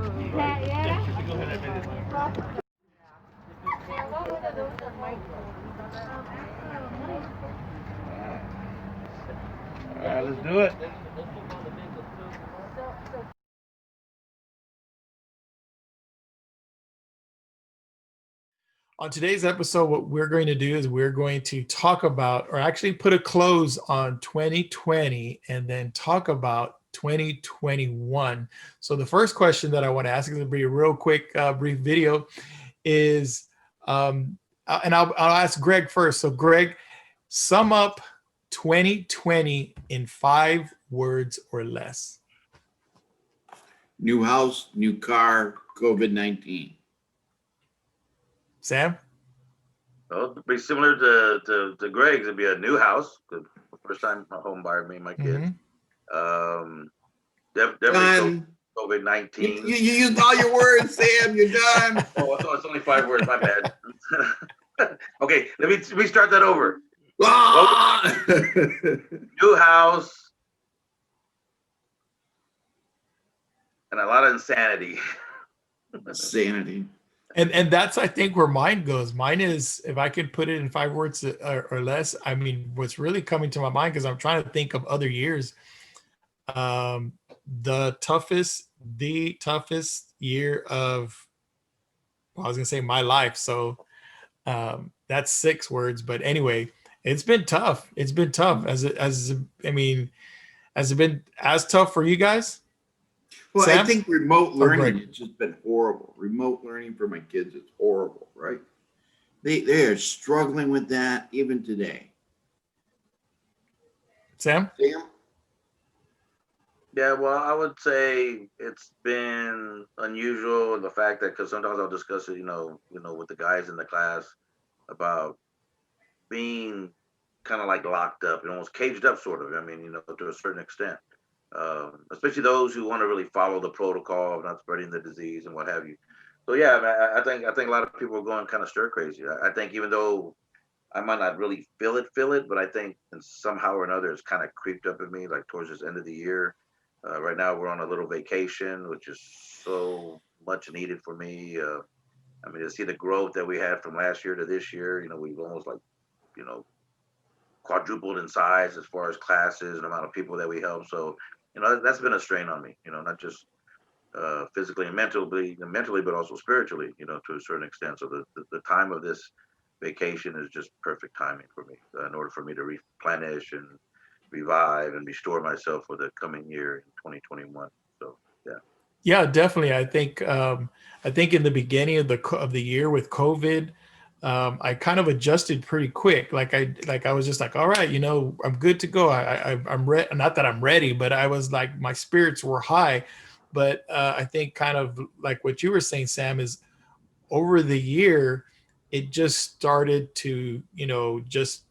All right, let's do it. On today's episode, what we're going to do is we're going to talk about, or actually put a close on 2020 and then talk about 2021. So the first question that I want to ask is going to be a real quick, brief video is, and I'll ask Greg first. So Greg, sum up 2020 in 5 words or less. New house, new car, COVID-19. Sam? Well, it'd be similar to Greg's. It'd be a new house. The first time a home buyer, me and my kids. Definitely COVID-19. You used all your words, Sam. You're done. Oh, it's only 5 words. My bad. Okay, let me start that over. Ah! New house and a lot of insanity. Sanity. And that's, I think, where mine goes. Mine is, if I could put it in 5 words or less, I mean, what's really coming to my mind, because I'm trying to think of other years, the toughest year of, well, I was gonna say my life. So that's 6 words, but anyway, it's been tough. It's been tough. Has it been as tough for you guys? Well, Sam? I think remote learning has just been horrible. Remote learning for my kids is horrible, right? They are struggling with that even today. Sam? Yeah, well, I would say it's been unusual, the fact that, because sometimes I'll discuss it, with the guys in the class about being kind of like locked up, almost caged up, sort of. I mean, to a certain extent. Especially those who want to really follow the protocol of not spreading the disease and what have you. So yeah, I think a lot of people are going kind of stir crazy. I think even though I might not really feel it, but I think somehow or another it's kind of creeped up at me, like towards this end of the year. Right now we're on a little vacation, which is so much needed for me. I mean, to see the growth that we had from last year to this year, we've almost quadrupled in size as far as classes and amount of people that we help. So that's been a strain on me, not just physically and mentally, but also spiritually, to a certain extent. So the time of this vacation is just perfect timing for me, in order for me to replenish and revive and restore myself for the coming year in 2021. So Yeah, definitely. I think in the beginning of the year with COVID, I kind of adjusted pretty quick. Like I was just like, all right, I'm good to go. I'm ready. Not that I'm ready, but I was like, my spirits were high. But I think kind of like what you were saying, Sam, is over the year, it just started to, just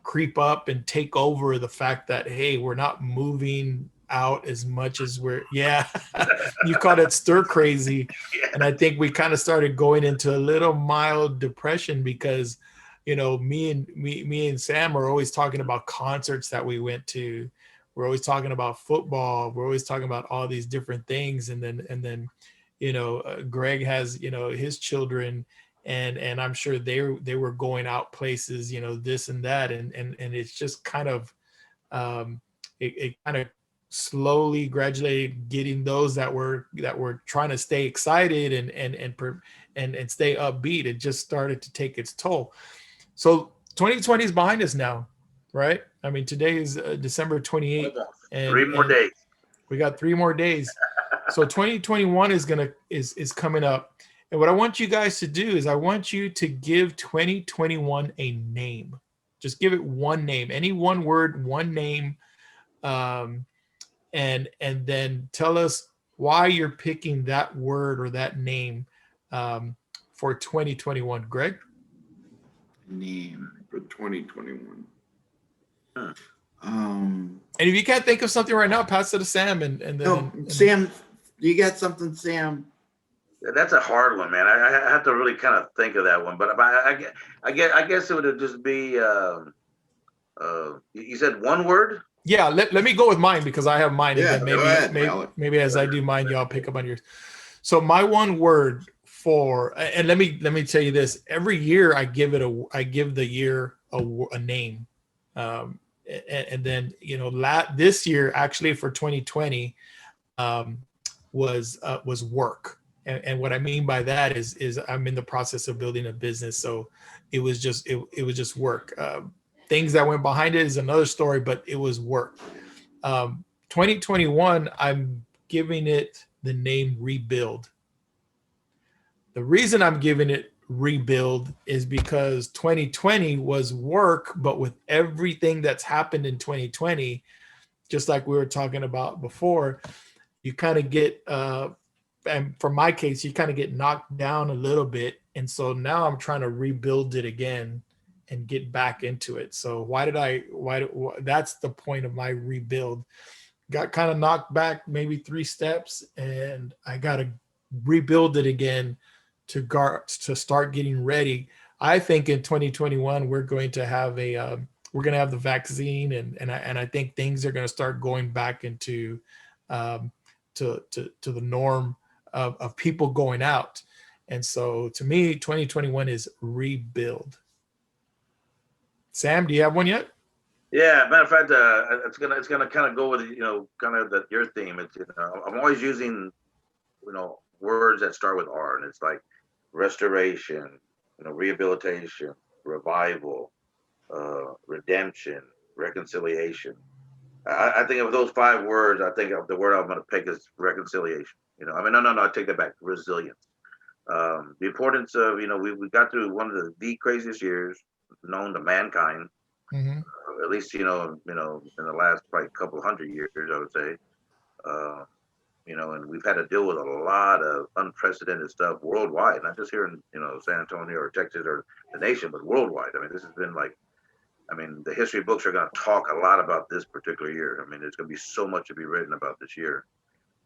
creep up and take over the fact that, hey, we're not moving out as much as you called it stir crazy. And I think we kind of started going into a little mild depression because me and Sam are always talking about concerts that we went to. We're always talking about football. We're always talking about all these different things. And then Greg has his children, and I'm sure they were going out places, this and that, and it's just kind of it kind of slowly, gradually getting those that were trying to stay excited and stay upbeat. It just started to take its toll. So 2020 is behind us now, right? I mean, today is December 28th, and 3 more days. We got 3 more days. So 2021 is coming up. And what I want you guys to do is I want you to give 2021 a name. Just give it one name, any one word, one name. And then tell us why you're picking that word or that name for 2021. Greg? Name for 2021. And if you can't think of something right now, pass it to Sam. And then Sam, you got something, Sam? That's a hard one, man. I have to really kind of think of that one. But I guess it would just be. You said one word? Yeah, let me go with mine because I have mine. Yeah, and then maybe as I do mine, y'all pick up on yours. So my one word for, and let me tell you this, every year I give the year a name. And then, this year actually for 2020 was work. And what I mean by that is I'm in the process of building a business. So it was just work. Things that went behind it is another story, but it was work. 2021, I'm giving it the name Rebuild. The reason I'm giving it Rebuild is because 2020 was work, but with everything that's happened in 2020, just like we were talking about before, you kind of get, and for my case, you kind of get knocked down a little bit. And so now I'm trying to rebuild it again and get back into it. So that's the point of my rebuild. Got kind of knocked back maybe 3 steps, and I got to rebuild it again to start getting ready. I think in 2021 we're going to have the vaccine, and I think things are going to start going back into to the norm of people going out. And so to me, 2021 is rebuild. Sam, do you have one yet? Yeah, matter of fact, it's gonna kind of go with kind of your theme. It's I'm always using words that start with R, and it's like restoration, rehabilitation, revival, redemption, reconciliation. I think of those 5 words. I think of the word I'm going to pick is reconciliation. I take that back. Resilience. The importance of we got through one of the craziest years known to mankind. Mm-hmm. At least in the last probably couple hundred years, I would say. And we've had to deal with a lot of unprecedented stuff worldwide, not just here in San Antonio or Texas or the nation, but worldwide. I mean, this has been the history books are going to talk a lot about this particular year. I mean, there's going to be so much to be written about this year.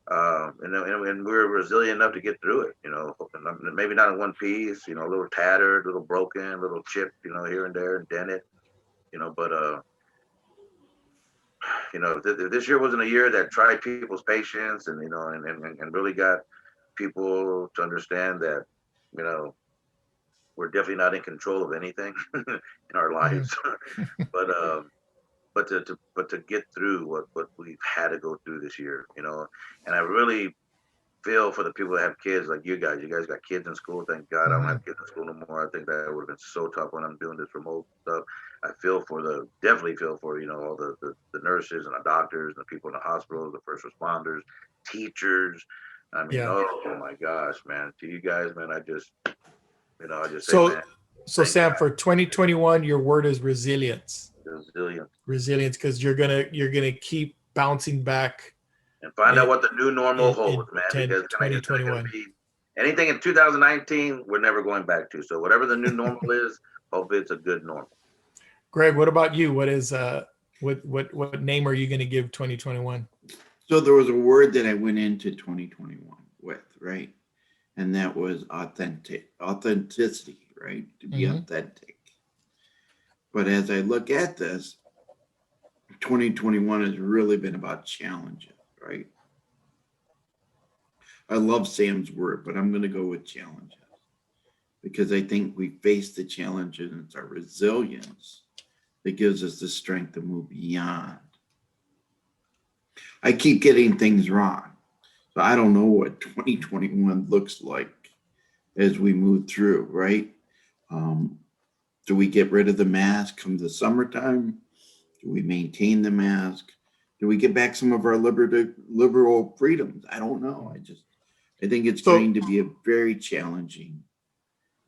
And we're resilient enough to get through it, and maybe not in one piece, a little tattered, a little broken, a little chipped, here and there and dented, but this year wasn't a year that tried people's patience and really got people to understand that, we're definitely not in control of anything in our lives, but to get through what we've had to go through this year, and I really feel for the people that have kids like you guys. You guys got kids in school. Thank God I don't have kids in school no more. I think that would have been so tough when I'm doing this remote stuff. I definitely feel for, all the nurses and the doctors and the people in the hospitals, the first responders, teachers. I mean, oh my gosh, man. To you guys, man, I just So, say, man, Sam, God. for 2021, your word is resilience. Resilience, because you're gonna keep bouncing back and find out what the new normal holds, man. 2021. Because anything in 2019, we're never going back to. So whatever the new normal is, hopefully it's a good normal. Greg, what about you? What is what name are you going to give 2021? So there was a word that I went into 2021 with, right? And that was authenticity, right? To be authentic. But as I look at this, 2021 has really been about challenges, right? I love Sam's word, but I'm going to go with challenges because I think we face the challenges and it's our resilience that gives us the strength to move beyond. I keep getting things wrong. So I don't know what 2021 looks like as we move through, right? Do we get rid of the mask come the summertime? Do we maintain the mask? Do we get back some of our liberal freedoms? I don't know. I think it's going to be a very challenging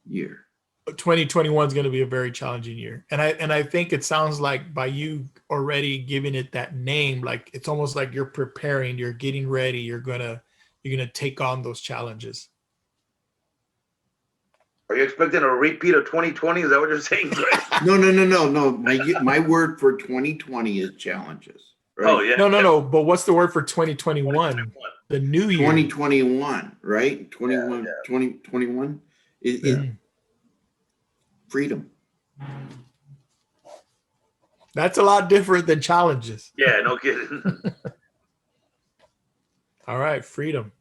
year. 2021 is going to be a very challenging year. And I think it sounds like by you already giving it that name, like it's almost like you're preparing, you're getting ready, you're going to take on those challenges. Are you expecting a repeat of 2020? Is that what you're saying, Greg? No. My word for 2020 is challenges. Right? Oh, yeah. No. But what's the word for 2021? The new year. 2021, right? 2021 is freedom. That's a lot different than challenges. Yeah, no kidding. All right, freedom.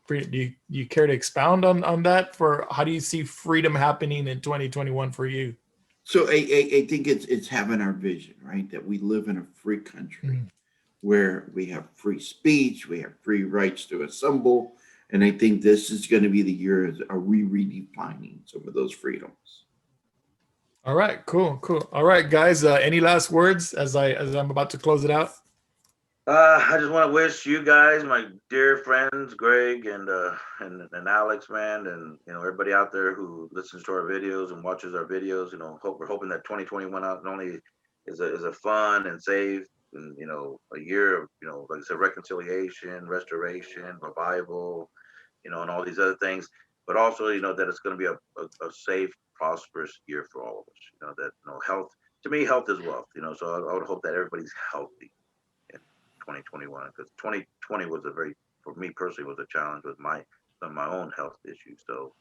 Do you care to expound on that? For how do you see freedom happening in 2021 for you? So I think it's having our vision, right? That we live in a free country Mhm. where we have free speech, we have free rights to assemble. And I think this is going to be the year, are we redefining some of those freedoms? All right, cool. All right, guys. Any last words as I'm about to close it out? I just want to wish you guys, my dear friends, Greg and Alex, man, and everybody out there who listens to our videos and watches our videos. We're hoping that 2021 not only is a fun and safe and a year of like I said, reconciliation, restoration, revival, and all these other things, but also that it's going to be a safe, prosperous year for all of us. That health, to me, health is wealth. So I would hope that everybody's healthy in 2021, because 2020 was for me personally, was a challenge with some of my own health issues. So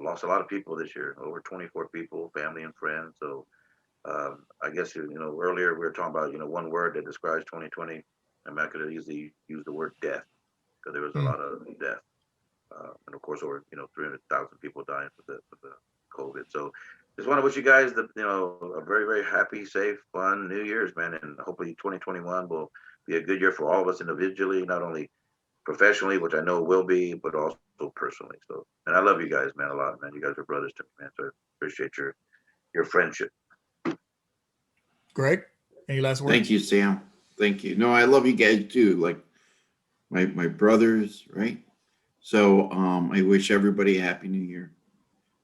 lost a lot of people this year, over 24 people, family and friends. So I guess earlier we were talking about one word that describes 2020, and I could have easily used the word death, because there was a lot of death, and of course over 300,000 people dying for the COVID. So just want to wish you guys a very, very happy, safe, fun New Year's, man, and hopefully 2021 will be a good year for all of us individually, not only professionally, which I know it will be, but also personally. So, and I love you guys, man, a lot, man. You guys are brothers to me, man. So I appreciate your friendship. Greg, any last words? Thank you, Sam. Thank you. No, I love you guys too. Like my brothers, right? So I wish everybody a happy new year.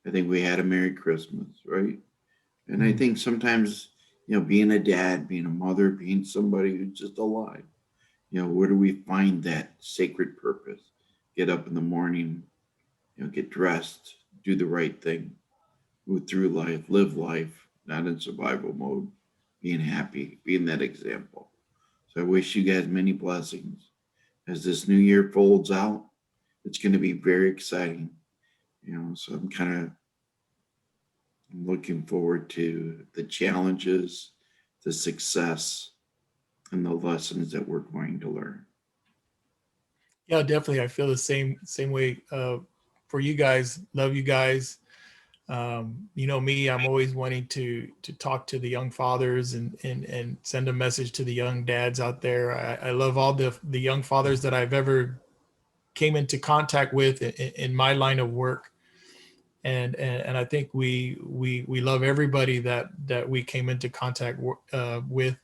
I think we had a Merry Christmas, right? And I think sometimes, being a dad, being a mother, being somebody who's just alive, where do we find that sacred purpose? Get up in the morning, get dressed, do the right thing, move through life, live life, not in survival mode, being happy, being that example. So I wish you guys many blessings. As this new year folds out, it's going to be very exciting. So I'm looking forward to the challenges, the success, and the lessons that we're going to learn. Yeah, definitely. I feel the same way for you guys. Love you guys. Me, I'm always wanting to talk to the young fathers and send a message to the young dads out there. I love all the young fathers that I've ever came into contact with in my line of work. And I think we love everybody that we came into contact with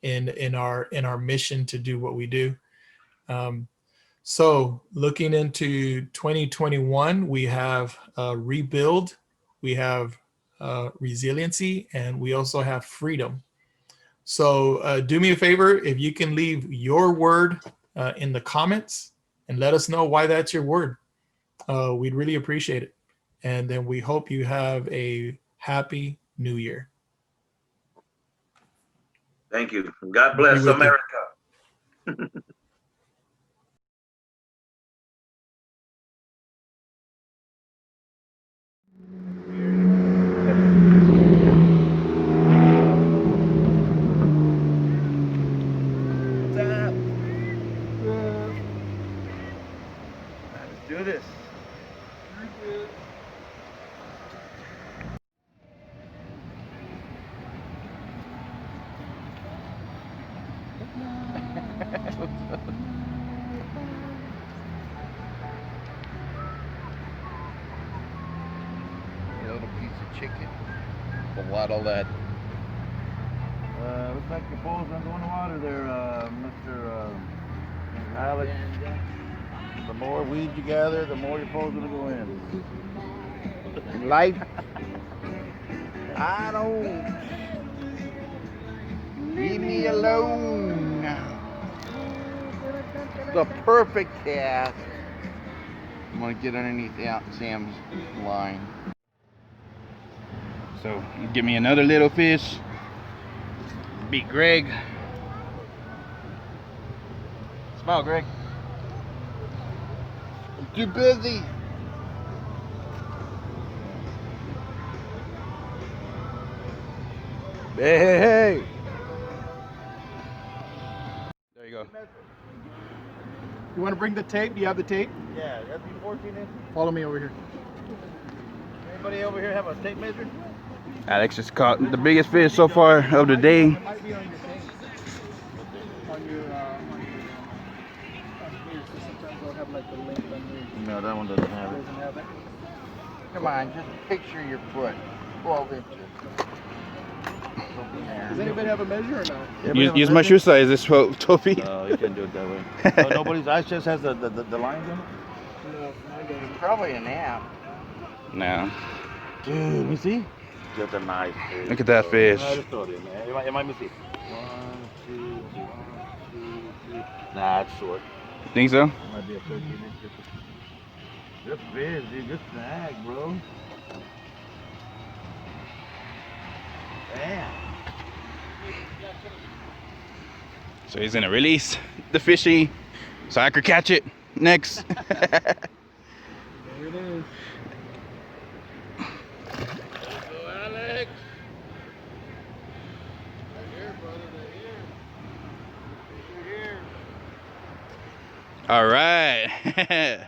in our mission to do what we do. So looking into 2021, we have rebuild, we have resiliency, and we also have freedom. So do me a favor, if you can leave your word in the comments and let us know why that's your word. We'd really appreciate it. And then we hope you have a happy new year. Thank you. God bless America. Let's do this. Little piece of chicken. A lot of that. Looks like your pole's not going to water there, Mr. Alex. The more weeds you gather, the more your pole's going to go in. In life, I don't. Leave me alone. The perfect cast. I'm gonna get underneath Sam's line. So you give me another little fish. Beat Greg. Smile, Greg. I'm too busy. Hey. There you go. You want to bring the tape? Do you have the tape? Yeah, that's 14 inches. Follow me over here. Anybody over here have a tape measure? Alex just caught the biggest fish so far of the day. It might be on your thing. On your here, so sometimes they'll have like the link on your. No, that one doesn't have it. Doesn't have it. Come on, just picture your foot. 12 inches. Does anybody have a measure or no? Use my shoe size, this Toby. No, you can't do it that way. Oh, nobody's ice chest has the lines in it? No, mine doesn't. Probably an amp. No. Dude, let me see. Just a nice fish. Look at that fish. Just throw it in, man. It might me see. 1, 2, 1, 2, 3. Nah, it's short. Think so? It might be a 13 inch. Good fish, dude. Good snag, bro. Damn. So he's gonna release the fishy so I could catch it next. There it is. Alex. All right.